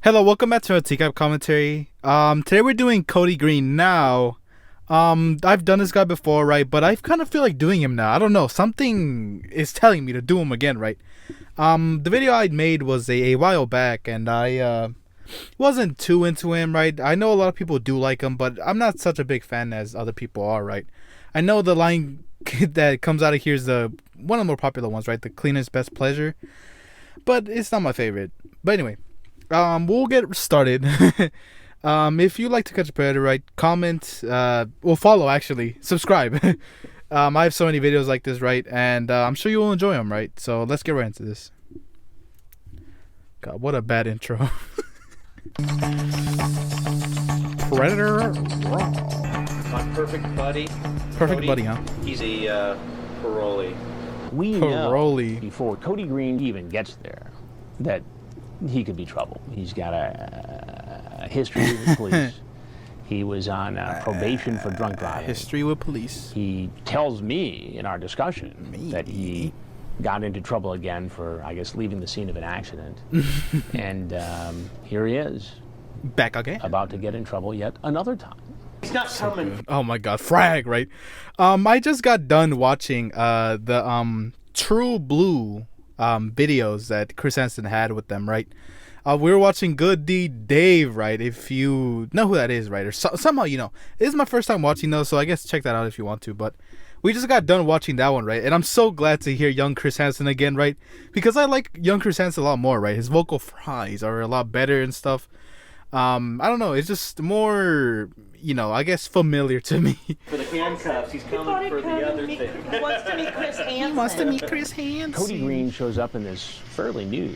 Hello, welcome back to a TCAP commentary. Today we're doing Cody Green now. I've done this guy before, right? But I kind of feel like doing him now. I don't know. Something is telling me to do him again, right? The video I made was a while back, and I wasn't too into him, right? I know a lot of people do like him, but I'm not such a big fan as other people are, right? I know the line that comes out of here is one of the more popular ones, right? The cleanest best pleasure, but it's not my favorite. But anyway. We'll get started. If you like to catch a predator, right, comment, follow, actually, subscribe. I have so many videos like this, right, and I'm sure you will enjoy them, right, so let's get right into this. God, what a bad intro. Predator Raw. My perfect buddy. Perfect Cody, buddy, huh? He's a parolee. We Parolee. know before Cody Green even gets there that he could be trouble. He's got a history with the police. He was on probation for drunk driving. History with police. He tells me in our discussion that he got into trouble again for, I guess, leaving the scene of an accident. And here he is. Back again. About to get in trouble yet another time. He's not coming. Oh my god, frag, right? I just got done watching the True Blue videos that Chris Hansen had with them, right? We were watching Good Deed Dave, right? If you know who that is, right? Or somehow you know. This is my first time watching those, so I guess check that out if you want to. But we just got done watching that one, right? And I'm so glad to hear young Chris Hansen again, right? Because I like young Chris Hansen a lot more, right? His vocal fries are a lot better and stuff. I don't know. It's just more, I guess familiar to me. For the handcuffs, he's coming for the other thing. He wants to meet Chris Hansen. He wants to meet Chris Hansen. Cody Green shows up in this fairly new,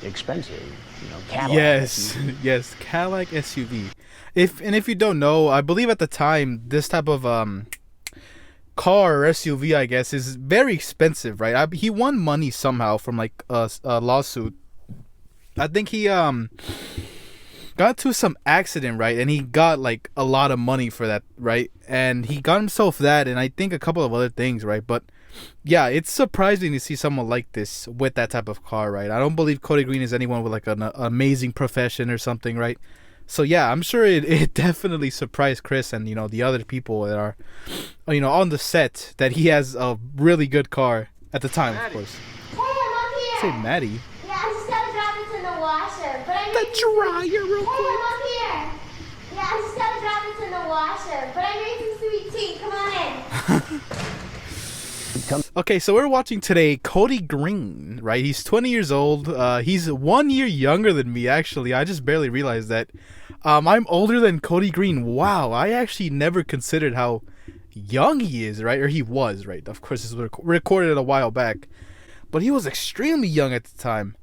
expensive, Cadillac. Yes, SUV. yes, Cadillac SUV. If you don't know, I believe at the time this type of car or SUV, I guess, is very expensive, right? He won money somehow from like a lawsuit. I think he got to some accident, right? And he got like a lot of money for that, right? And he got himself that, and I think a couple of other things, right? But yeah, it's surprising to see someone like this with that type of car, right? I don't believe Cody Green is anyone with like an amazing profession or something, right? So yeah, I'm sure it definitely surprised Chris and the other people that are on the set that he has a really good car at the time, of course. Hey, I'm up here. Say Maddie. Yeah, I just gotta drop this in the washer. But I'm The dryer real Hey, quick. I'm up here. Yeah, I just gotta drop this in the washer. But I made some sweet tea. Come on in. Okay, so we're watching today Cody Green, right? He's 20 years old. He's 1 year younger than me, actually. I just barely realized that. I'm older than Cody Green. Wow, I actually never considered how young he is, right? Or he was, right? Of course, this was recorded a while back. But he was extremely young at the time.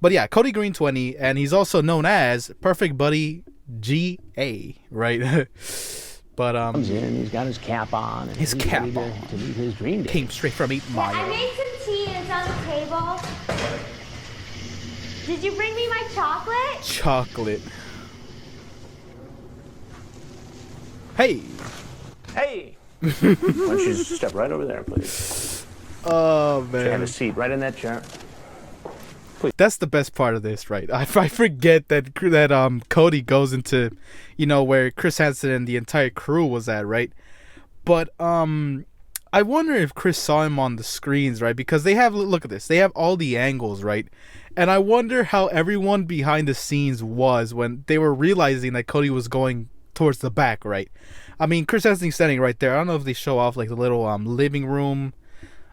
But yeah, Cody Green 20, and he's also known as Perfect Buddy GA, right? But Comes in, he's got his cap on. And His he's cap ready to on. meet his dream date. came straight from 8 I Mile. made some tea and it's on the table. Did you bring me my chocolate? Chocolate. Hey. Hey! Why don't you just step right over there, please? Oh Have man, a seat right in that chair. that's the best part of this, right? I forget that Cody goes into, where Chris Hansen and the entire crew was at, right? But I wonder if Chris saw him on the screens, right? Because look at this, they have all the angles, right? And I wonder how everyone behind the scenes was when they were realizing that Cody was going towards the back, right? I mean, Chris Hansen's standing right there. I don't know if they show off like the little living room.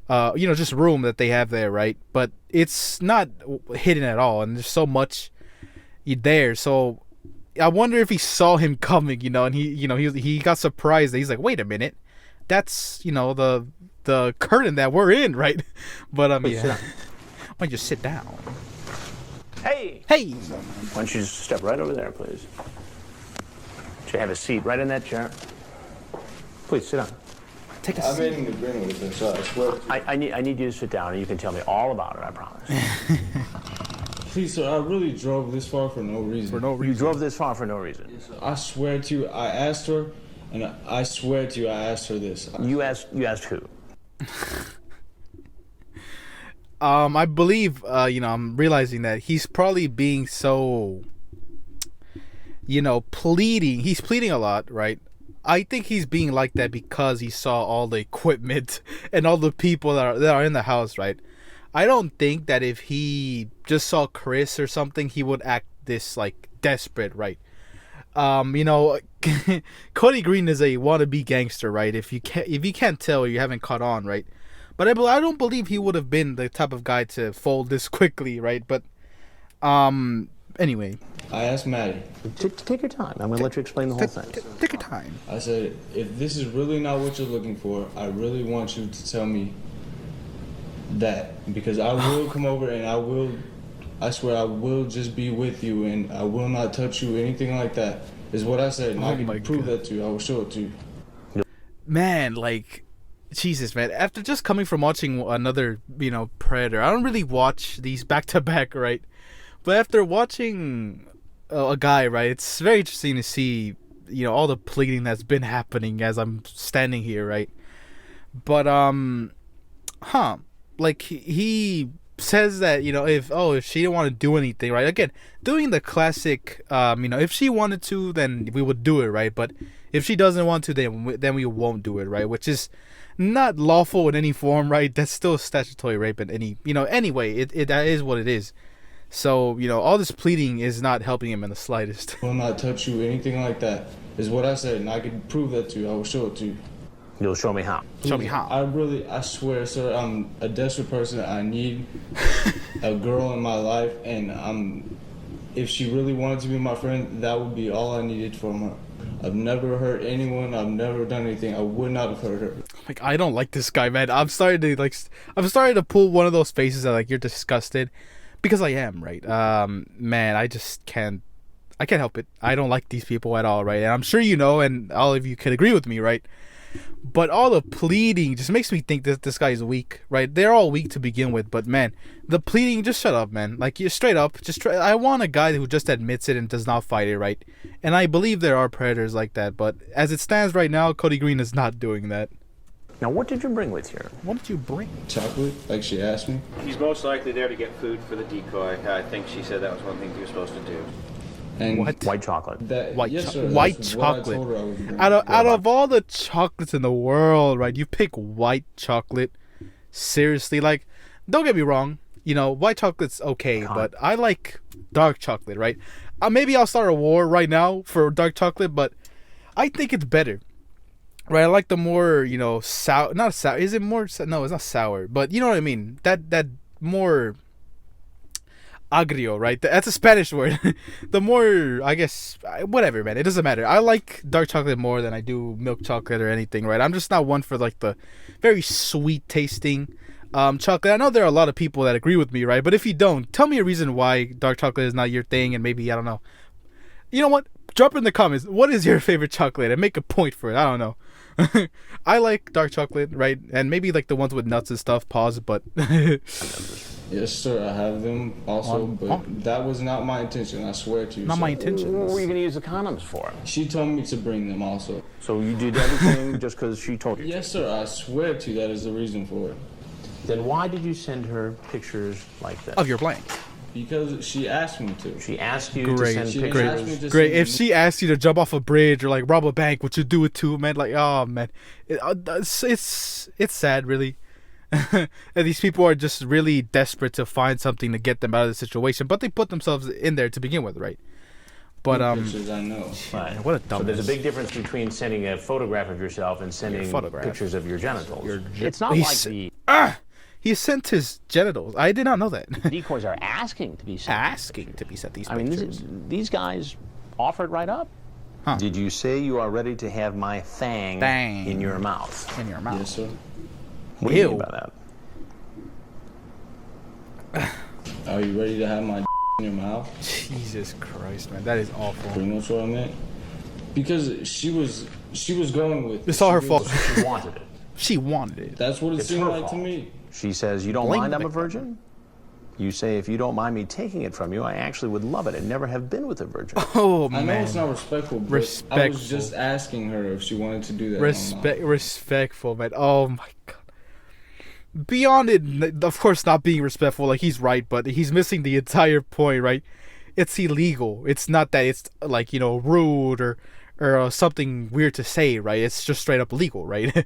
Just room that they have there, right? But it's not hidden at all, and there's so much there. So I wonder if he saw him coming, and he got surprised. He's like, wait a minute, that's the curtain that we're in, right? But yeah, why don't you sit down? Hey! Hey, Why don't you just step right over there, please? Should you have a seat right in that chair? Please, sit down. take a I'm seat. eating the green with this, so I swear. I need you to sit down, and you can tell me all about it, I promise. Please, sir, I really drove this far for no reason. For no You reason. drove this far for no reason. I swear to you, I asked her, and I swear to you, I asked her this. You asked who? I believe, I'm realizing that he's probably being so pleading. He's pleading a lot, right? I think he's being like that because he saw all the equipment and all the people that are in the house, right? I don't think that if he just saw Chris or something, he would act this like desperate, right? Cody Green is a wannabe gangster, right? If you can't tell, you haven't caught on, right? But I don't believe he would have been the type of guy to fold this quickly, right? But anyway, I asked Maddie. Take your time. I'm going to let you explain the whole thing. Take your time. I said, if this is really not what you're looking for, I really want you to tell me that. Because I will come over and I swear I will just be with you and I will not touch you, anything like that. Is what I said. And I can prove that to you. I will show it to you. Man, like, Jesus, man. After just coming from watching another, Predator, I don't really watch these back to back, right? But after watching a guy, right, it's very interesting to see, all the pleading that's been happening as I'm standing here, right? But, like, he says that, if she didn't want to do anything, right? Again, doing the classic, if she wanted to, then we would do it, right? But if she doesn't want to, then we won't do it, right? Which is not lawful in any form, right? That's still statutory rape in any, anyway, that is what it is. So, all this pleading is not helping him in the slightest. I will not touch you, anything like that. Is what I said, and I can prove that to you. I will show it to you. You'll show me how. Show me how. I swear, sir, I'm a desperate person. I need a girl in my life, and if she really wanted to be my friend, that would be all I needed from her. I've never hurt anyone. I've never done anything. I would not have hurt her. Like, I don't like this guy, man. I'm starting to pull one of those faces that, like, you're disgusted. Because I am, right? Man, I just can't help it. I don't like these people at all, right? And I'm sure and all of you could agree with me, right? But all the pleading just makes me think that this guy is weak, right? They're all weak to begin with, but man, the pleading, just shut up, man. Like, you're straight up, I want a guy who just admits it and does not fight it, right? And I believe there are predators like that, but as it stands right now, Cody Green is not doing that. Now, what did you bring with you? What did you bring? Chocolate, like she asked me. He's most likely there to get food for the decoy. I think she said that was one thing he was supposed to do. And What? White chocolate. Yes, sir. White That's what I chocolate. told her I would bring. Out of all the chocolates in the world, right? You pick white chocolate. Seriously, like, don't get me wrong. White chocolate's okay, but I like dark chocolate, right? Maybe I'll start a war right now for dark chocolate, but I think it's better. Right, I like the more, sour, not sour, is it more, no, it's not sour, but you know what I mean, that more agrio, right, that's a Spanish word, the more, I guess, whatever, man, it doesn't matter, I like dark chocolate more than I do milk chocolate or anything, right, I'm just not one for, like, the very sweet tasting chocolate. I know there are a lot of people that agree with me, right, but if you don't, tell me a reason why dark chocolate is not your thing, and maybe, I don't know, you know what, drop in the comments, what is your favorite chocolate, and make a point for it, I don't know. I like dark chocolate, right? And maybe like the ones with nuts and stuff, pause, but Yes, sir, I have them also, but that was not my intention, I swear to you. not sir. my intention. What were you going to use the condoms for? She told me to bring them also. So you did everything just because she told you? Yes, sir, I swear to you that is the reason for it. Then why did you send her pictures like this? Of your blank. Because she asked me to. She asked you Great. to send She didn't pictures. ask me to Great. send If she asked you to jump off a bridge or like rob a bank, would you do it too, man? Like, oh man, it's sad, really. And these people are just really desperate to find something to get them out of the situation, but they put themselves in there to begin with, right? But pictures, I know. Right. what a So dumbass. there's a big difference between sending a photograph of yourself and sending photograph. pictures of your genitals. It's not He's- like the He sent his genitals. I did not know that. decoys are asking to be sent. Asking to be sent these I mean, pictures. these guys offered right up. Huh. Did you say you are ready to have my fang Fang. in your mouth? In your mouth. Yes, sir. What do you Ew. mean by that? Are you ready to have my in your mouth? Jesus Christ, man, that is awful. You know what I meant? Because she was going with. It's all her She fault. was- She wanted it. She wanted it. That's what it It's seemed her like to fault. me. She says, you don't Blame mind the I'm a victim. virgin? You say, if you don't mind me taking it from you, I actually would love it and never have been with a virgin. Oh I know man. it's not respectful, but I Respectful. was just asking her if she wanted to do that. Respectful, man. Oh my god. Beyond it, of course, not being respectful. Like, he's right, but he's missing the entire point, right? it's illegal. It's not that it's like, you know, rude or something weird to say, right? It's just straight up illegal, right?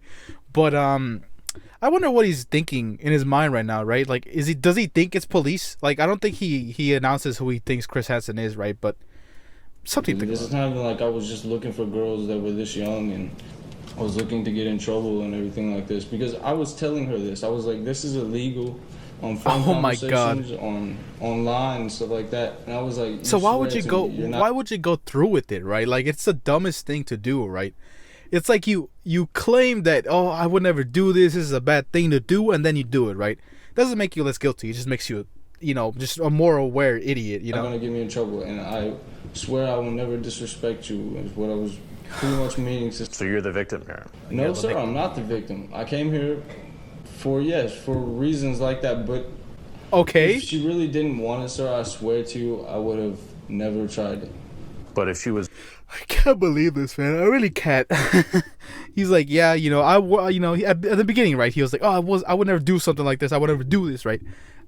But I wonder what he's thinking in his mind right now, right? Like, does he think it's police? Like, I don't think he announces who he thinks Chris Hansen is, right? But something. It's not even like I was just looking for girls that were this young and I was looking to get in trouble and everything like this, because I was telling her this. I was like, this is illegal on phone conversations, on online and stuff like that. And I was like, so why would you go? Why would you go through with it, right? Like, it's the dumbest thing to do, right? It's like you claim that, oh, I would never do this. This is a bad thing to do, and then you do it, right? Doesn't make you less guilty. It just makes you, you know, just a more aware idiot. You know, not gonna get me in trouble, and I swear I will never disrespect you. Is what I was pretty much meaning to. So you're the victim here? No, sir, I'm not the victim. I came here for reasons like that, but okay. If she really didn't want it, sir, I swear to you, I would have never tried it. But if she was... I can't believe this, man. I really can't. He's like, yeah, you know, at the beginning, right? He was like, oh, I would never do something like this. I would never do this, right?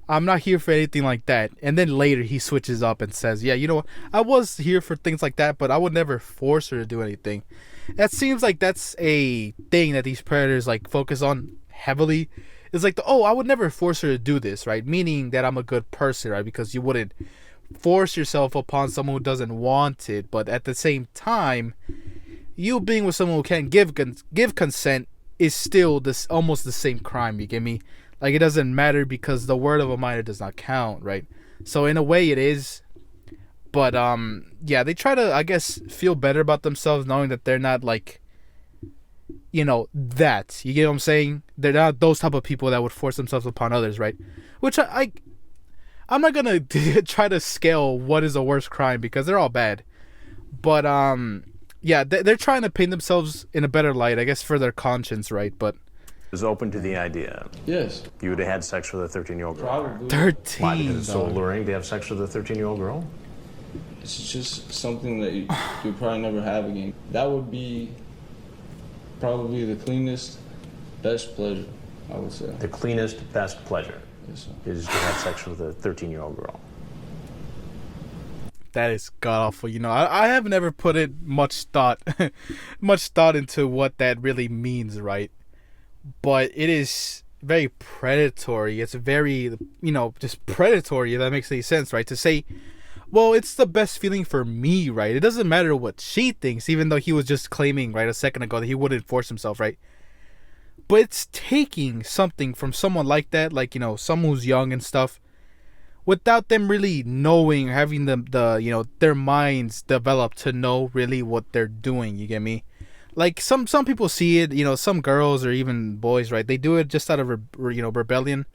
I'm not here for anything like that. And then later he switches up and says, yeah, you know, I was here for things like that, but I would never force her to do anything. That seems like that's a thing that these predators like focus on heavily. It's like, I would never force her to do this, right? Meaning that I'm a good person, right? Because you wouldn't force yourself upon someone who doesn't want it. But at the same time, you being with someone who can't give consent is still almost the same crime. You get me? Like, it doesn't matter because the word of a minor does not count, right? So in a way it is. But yeah, they try to, I guess, feel better about themselves knowing that they're not like, you know, that. You get what I'm saying? They're not those type of people that would force themselves upon others, right? Which I'm not gonna try to scale what is the worst crime because they're all bad. But yeah, they're trying to paint themselves in a better light, I guess, for their conscience, right? But is open to the idea. Yes. You would have had sex with a 13-year-old girl. Probably. 13. Why? Because it's so alluring to have sex with a 13-year-old girl? It's just something that you probably never have again. That would be probably the cleanest, best pleasure, I would say. The cleanest, best pleasure. Yes, sir. Is to have sex with a 13-year-old girl. That is god awful. You know, I have never put in much thought into what that really means, right? But it is very predatory. It's very, you know, just predatory, if that makes any sense, right? To say, well, it's the best feeling for me, right? It doesn't matter what she thinks, even though he was just claiming, right, a second ago that he wouldn't force himself, right? But it's taking something from someone like that, like, you know, someone who's young and stuff, without them really knowing, having the you know, their minds developed to know really what they're doing. You get me? Like some people see it, you know, some girls or even boys, right? They do it just out of you know, rebellion,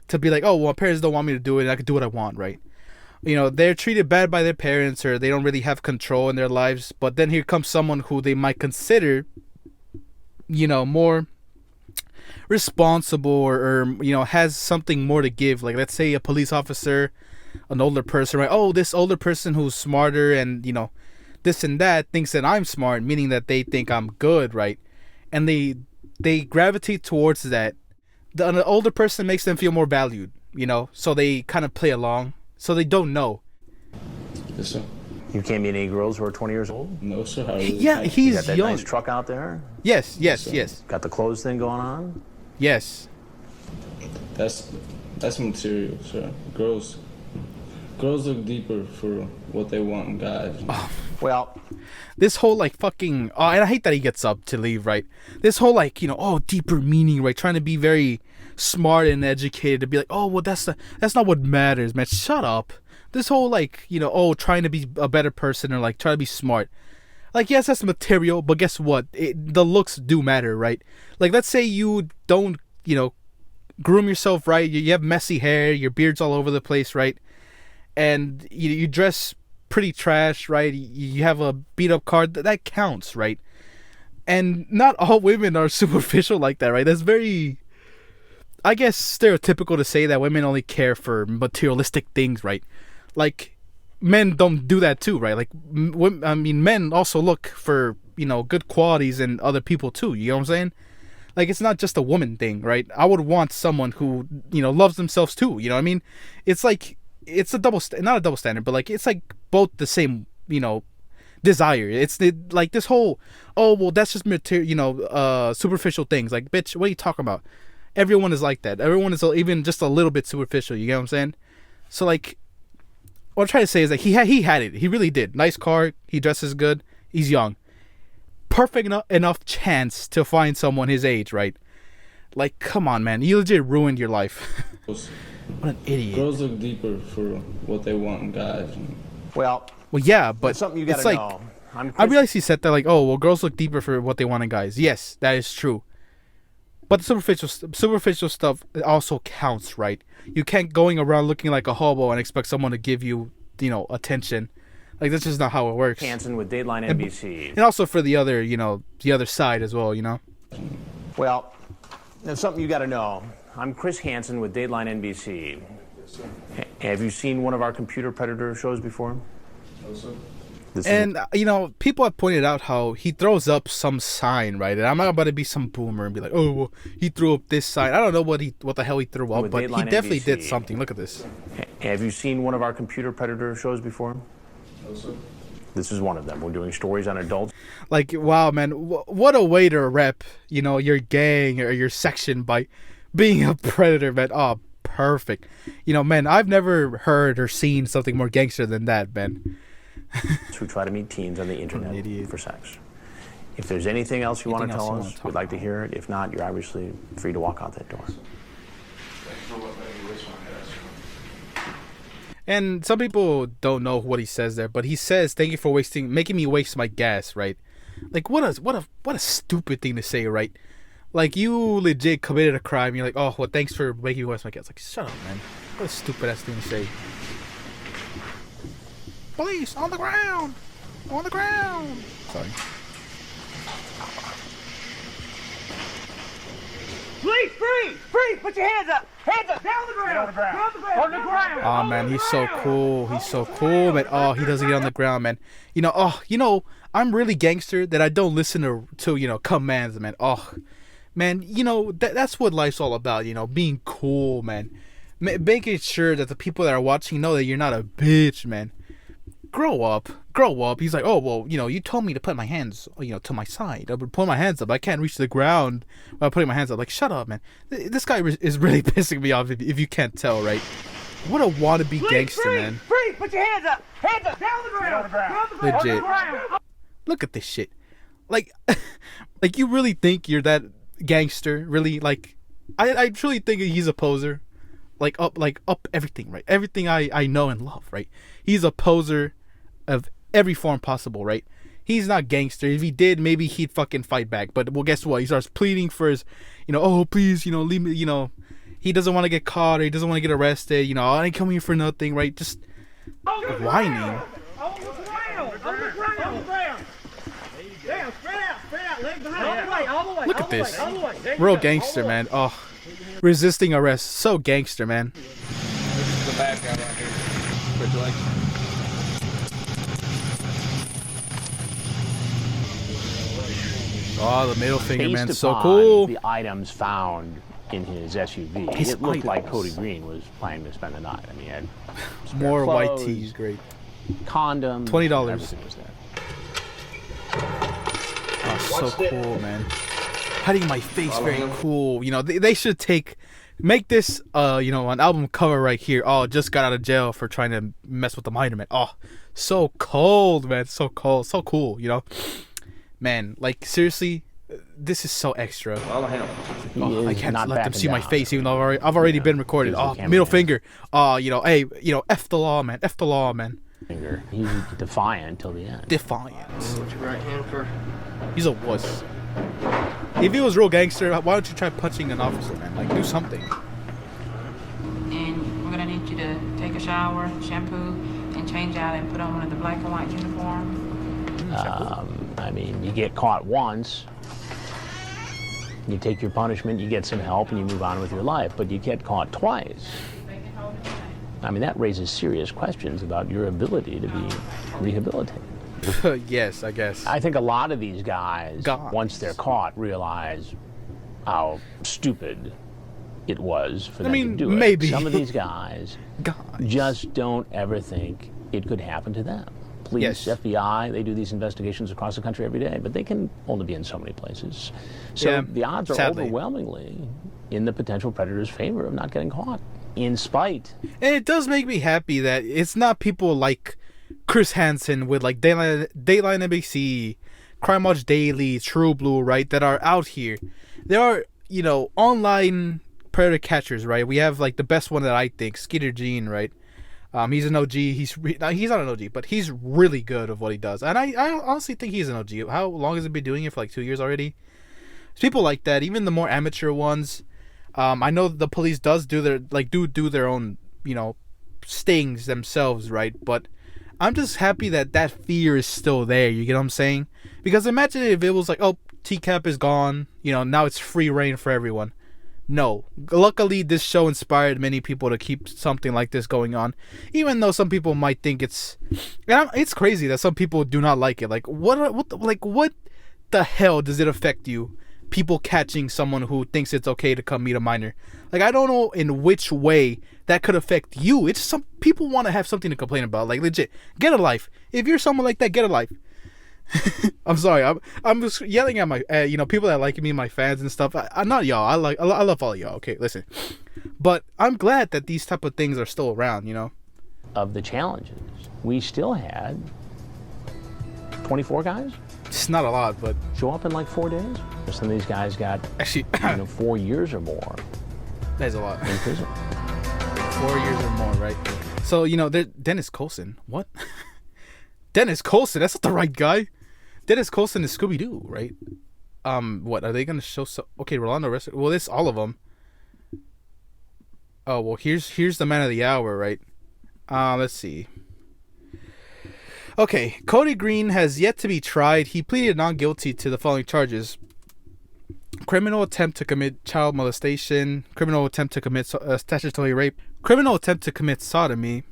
to be like, oh, well, my parents don't want me to do it, and I can do what I want, right? You know, they're treated bad by their parents, or they don't really have control in their lives. But then here comes someone who they might consider, you know, more responsible or you know, has something more to give. Like, let's say a police officer, an older person, right? Oh, this older person who's smarter and, you know, this and that thinks that I'm smart, meaning that they think I'm good, right? And they gravitate towards that. An older person makes them feel more valued, you know, so they kind of play along, so they don't know. Yes, sir. You can't meet any girls who are 20 years old? No, sir. I really Yeah, can't. You he's got that young. nice truck out there? Yes. Got the clothes thing going on? Yes. That's material, sir. Girls look deeper for what they want in guys. Well, This whole like fucking and I hate that he gets up to leave, right? This whole like, you know, deeper meaning, right? Trying to be very smart and educated, to be like, oh, well, that's not what matters, man. Shut up. This whole like, you know, trying to be a better person or like try to be smart. Like, yes, that's material, but guess what? The looks do matter, right? Like, let's say you don't, you know, groom yourself right. You have messy hair, your beard's all over the place, right? And you dress pretty trash, right? You have a beat up car, that counts, right? And not all women are superficial like that, right? That's very, I guess, stereotypical to say that women only care for materialistic things, right? Like, men don't do that too, right? Like, I mean, men also look for, you know, good qualities in other people too. You know what I'm saying? Like, it's not just a woman thing, right? I would want someone who, you know, loves themselves too. You know what I mean? It's like, it's a not a double standard, but like it's like both the same, you know, desire. It's like this whole, oh well, that's just material, you know, superficial things. Like, bitch, what are you talking about? Everyone is like that. Everyone is even just a little bit superficial. You get what I'm saying? So like, what I'm trying to say is like he had it. He really did. Nice car. He dresses good. He's young. Perfect enough chance to find someone his age, right? Like, come on, man. You legit ruined your life. What an idiot. Girls look deeper for what they want in guys. Well, yeah, but that's something you gotta it's like, know. I realize he said that like, oh, well, girls look deeper for what they want in guys. Yes, that is true. But the superficial stuff also counts, right? You can't going around looking like a hobo and expect someone to give you, you know, attention. Like, that's just not how it works. Hansen with Dateline NBC. And also for the other, you know, the other side as well, you know? Well, that's something you got to know. I'm Chris Hansen with Dateline NBC. Have you seen one of our computer predator shows before? No, sir. And, you know, people have pointed out how he throws up some sign, right? And I'm not about to be some boomer and be like, oh, well, he threw up this sign. I don't know what the hell he threw up, With but he Dateline definitely NBC. did something. Look at this. Have you seen one of our computer predator shows before? No, sir. This is one of them. We're doing stories on adults. Like, wow, man, what a way to rep, you know, your gang or your section by being a predator, man. Oh, perfect. You know, man, I've never heard or seen something more gangster than that, man. Who try to meet teens on the internet for sex. If there's anything else you want to Anything else tell you us, wanna talk we'd like to hear it. If not, you're obviously free to walk out that door. And some people don't know what he says there, but he says, "Thank you for making me waste my gas." Right? Like, what a stupid thing to say, right? Like, you legit committed a crime. You're like, "Oh, well, thanks for making me waste my gas." Like, shut up, man. What a stupid ass thing to say. Police on the ground, on the ground. Sorry. Please, freeze! Put your hands up! Hands up! Down on the ground! On the ground! Oh man, he's so cool. He's so cool, man. Oh, he doesn't get on the ground, man. You know, I'm really gangster that I don't listen to you know, commands, man. Oh, man, you know, that's what life's all about, you know, being cool, man. Making sure that the people that are watching know that you're not a bitch, man. Grow up. He's like, oh, well, you know, you told me to put my hands, you know, to my side. I would put my hands up. I can't reach the ground while putting my hands up. Like, shut up, man. This guy is really pissing me off if you can't tell, right? What a wannabe gangster, man. Freeze! Put your hands up! Hands up! Down on the ground! Legit. Look at this shit. Like, like, you really think you're that gangster? Really? Like, I truly think he's a poser. Like up everything, right? Everything I know and love, right? He's a poser of every form possible, right? He's not gangster. If he did, maybe he'd fucking fight back. But well, guess what? He starts pleading for his, you know, oh please, you know, leave me, you know, he doesn't want to get caught or he doesn't want to get arrested. You know, I ain't coming here for nothing, right? Just whining. On the ground! Down, spread out, legs behind. All the way, Look at this. Real gangster, man. Oh, resisting arrest. So gangster, man. This is the bad guy right here. Put your legs. Oh, the middle finger, man. Based So upon cool. the items found in his SUV, His it looked like items. Cody Green was planning to spend the night. I mean, he had spare More white clothes, tees, great. condoms, $20. everything was there. Oh, so cool, man. Hiding my face, very cool. You know, they should make this, you know, an album cover right here. Oh, just got out of jail for trying to mess with the minor, man. Oh, so cold, man. So cold, so cool. You know, man. Like, seriously, this is so extra. Oh, I can't not let them backing see my down. face, even though I've already been recorded. He's the Oh, cameraman. middle finger. Oh, you know, hey, you know, F the law, man. F the law, man. Finger. He's defiant till the end. Defiant. Put your right hand for. He's a wuss. If he was real gangster, why don't you try punching an officer, man? Like, do something. And we're gonna need you to take a shower, shampoo, and change out and put on one of the black and white uniforms. I mean, you get caught once, you take your punishment, you get some help, and you move on with your life. But you get caught twice. I mean, that raises serious questions about your ability to be rehabilitated. Yes, I guess. I think a lot of these guys, Guys. once they're caught, realize how stupid it was for them mean, to do it. maybe. Some of these guys just don't ever think it could happen to them. Police, Yes. FBI, they do these investigations across the country every day, but they can only be in so many places. So Yeah, the odds are sadly. overwhelmingly in the potential predator's favor of not getting caught, in spite. And it does make me happy that it's not people like Chris Hansen with like Dayline NBC, Crime Watch Daily, True Blue, right, that are out here. There are, online predator catchers, right? We have like the best one that I think, Skeeter Jean, right? He's an OG. He's not an OG, but he's really good at what he does. And I honestly think he's an OG. How long has he been doing it? For like 2 years already? There's people like that, even the more amateur ones. I know the police does do their own, stings themselves, right? But I'm just happy that fear is still there. You get what I'm saying? Because imagine if it was like, oh, TCAP is gone. Now it's free reign for everyone. No. Luckily, this show inspired many people to keep something like this going on. Even though some people might think it's crazy that some people do not like it. Like, what the hell does it affect you? People catching someone who thinks it's okay to come meet a minor. Like, I don't know in which way that could affect you. It's some people want to have something to complain about. Like, legit, get a life. If you're someone like that, get a life. I'm sorry. I'm just yelling at my people that like me, my fans and stuff. I'm not y'all. I love all of y'all. Okay, listen. But I'm glad that these type of things are still around. Of the challenges, we still had 24 guys It's not a lot, but show up in like 4 days. Some of these guys got actually 4 years or more that's a lot. in prison. 4 years or more, right? So Dennis Coulson. What? Dennis Coulson, that's not the right guy. Dennis Coulson is Scooby-Doo, right? What are they gonna show? Okay, Rolando Rest. Well, it's all of them. Oh well, here's the man of the hour, right? Let's see. Okay, Cody Green has yet to be tried. He pleaded not guilty to the following charges: criminal attempt to commit child molestation, criminal attempt to commit statutory rape, criminal attempt to commit sodomy.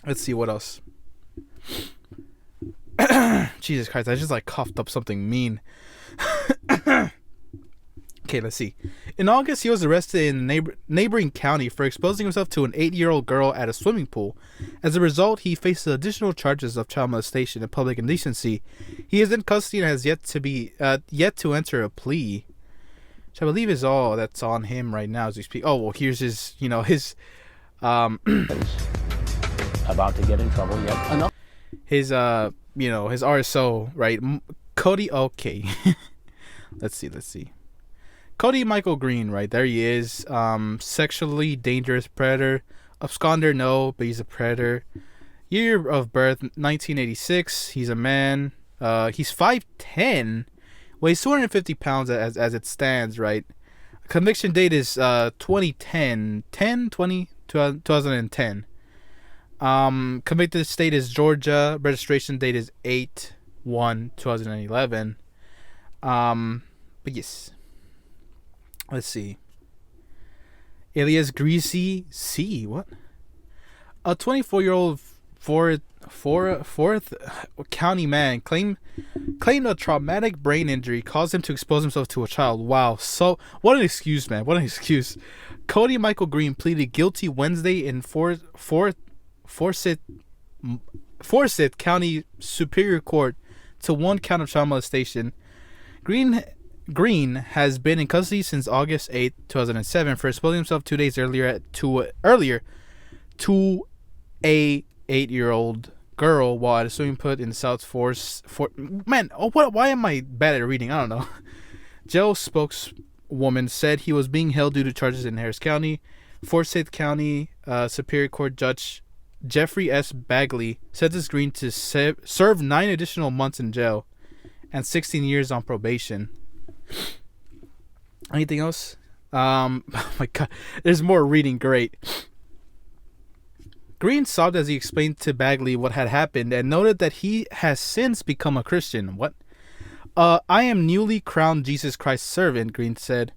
Let's see what else. Jesus Christ, I just coughed up something mean. Okay, let's see. In August, he was arrested in a neighboring county for exposing himself to an 8-year-old girl at a swimming pool. As a result, he faces additional charges of child molestation and public indecency. He is in custody and has yet to enter a plea, which I believe is all that's on him right now as we speak. Oh well, here's his About to get in trouble yet another. his RSO, right? Cody. Okay. Let's see. Cody Michael Green, right? There he is. Sexually dangerous predator. Absconder, no, but he's a predator. Year of birth, 1986. He's a man. He's 5'10". Weighs 250 pounds as it stands, right? Conviction date is 2010. 2010. Convicted state is Georgia. Registration date is 8/1/2011. But yes. Let's see. Alias Greasy C. What? A 24-year-old Fourth County man claimed a traumatic brain injury caused him to expose himself to a child. Wow. So what an excuse, man. What an excuse. Cody Michael Green pleaded guilty Wednesday in Forsyth County Superior Court to 1 count of child molestation. Green has been in custody since August 8, 2007 for exposing himself 2 days earlier to a 8-year-old girl while at a swimming pool in South why am I bad at reading? I don't know. Jail spokeswoman said he was being held due to charges in Harris County. Forsyth County Superior Court Judge Jeffrey S. Bagley sentenced Green to serve 9 additional months in jail and 16 years on probation. Anything else? Oh my god, there's more reading. Great. Green sobbed as he explained to Bagley what had happened and noted that he has since become a Christian. What? I am newly crowned Jesus Christ's servant, Green said.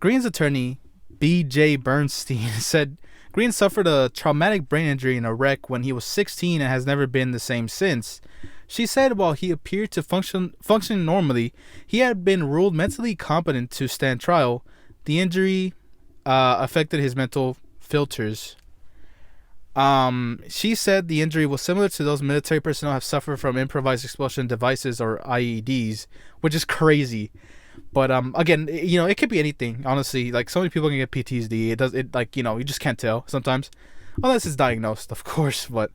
Green's attorney, B.J. Bernstein, said Green suffered a traumatic brain injury in a wreck when he was 16 and has never been the same since. She said while he appeared to function normally, he had been ruled mentally competent to stand trial. the injury affected his mental filters. She said the injury was similar to those military personnel have suffered from improvised explosion devices or IEDs, which is crazy. But again, you know, it could be anything. Honestly, like so many people can get PTSD. It like, you know, you just can't tell sometimes, unless it's diagnosed, of course. But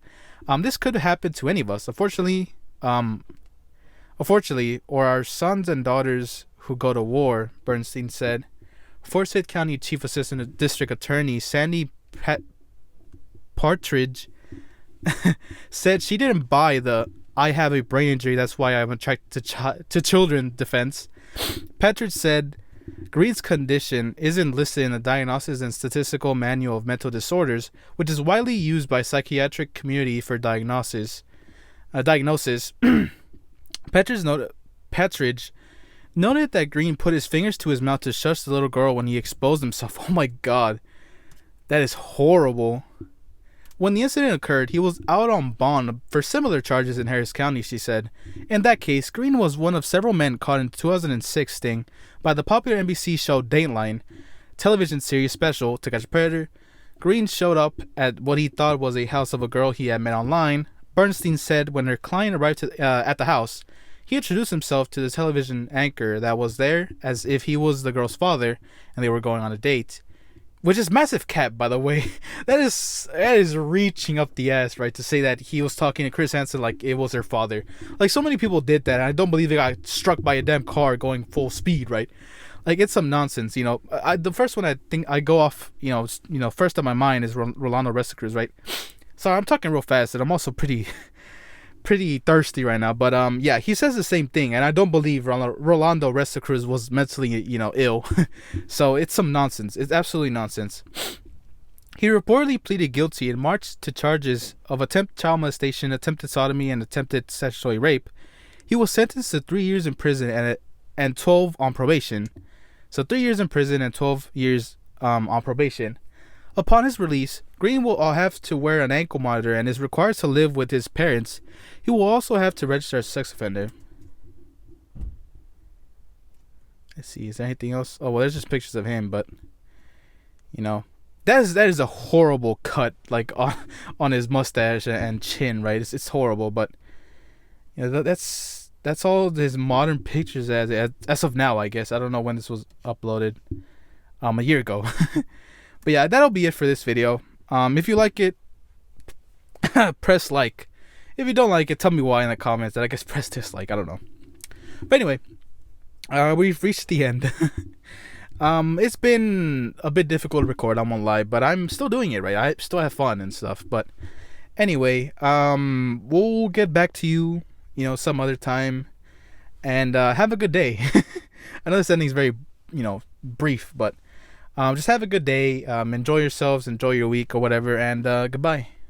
this could happen to any of us. Unfortunately, or our sons and daughters who go to war. Bernstein said. Forsyth County Chief Assistant District Attorney Sandy Partridge said she didn't buy the "I have a brain injury, that's why I'm attracted to children" defense. Partridge said Green's condition isn't listed in the Diagnosis and Statistical Manual of Mental Disorders, which is widely used by psychiatric community for diagnosis. Partridge noted that Green put his fingers to his mouth to shush the little girl when he exposed himself. Oh my god, that is horrible. When the incident occurred, he was out on bond for similar charges in Harris County, she said. In that case, Green was one of several men caught in 2006 sting by the popular NBC show Dateline television series special To Catch a Predator. Green showed up at what he thought was a house of a girl he had met online. Bernstein said when her client arrived at the house, he introduced himself to the television anchor that was there as if he was the girl's father and they were going on a date. Which is massive cap, by the way. That is reaching up the ass, right? To say that he was talking to Chris Hansen like it was her father. Like, so many people did that, and I don't believe they got struck by a damn car going full speed, right? Like, it's some nonsense, you know. The first one I think I go off, you know, first on my mind is Rolando Resacruz, right? Sorry, I'm talking real fast, and I'm also pretty thirsty right now. But yeah, he says the same thing, and I don't believe Rolando Resacruz was mentally, you know, ill. So it's some nonsense. It's absolutely nonsense. He reportedly pleaded guilty in March to charges of attempted child molestation, attempted sodomy, and attempted statutory rape. He was sentenced to 3 years in prison and 12 on probation. So 3 years in prison and 12 years on probation. Upon his release, Green will have to wear an ankle monitor and is required to live with his parents. He will also have to register as a sex offender. Let's see, is there anything else? Oh, well, there's just pictures of him, but, you know, that is a horrible cut, like, on his mustache and chin, right? It's horrible, but, you know, that's all his modern pictures as of now, I guess. I don't know when this was uploaded. A year ago. But yeah, that'll be it for this video. If you like it, press like. If you don't like it, tell me why in the comments. That I guess press dislike. I don't know. But anyway, we've reached the end. It's been a bit difficult to record, I won't lie, but I'm still doing it, right? I still have fun and stuff. But anyway, we'll get back to you, you know, some other time. And have a good day. I know this ending is very, you know, brief, but just have a good day. Enjoy yourselves, enjoy your week or whatever, and goodbye.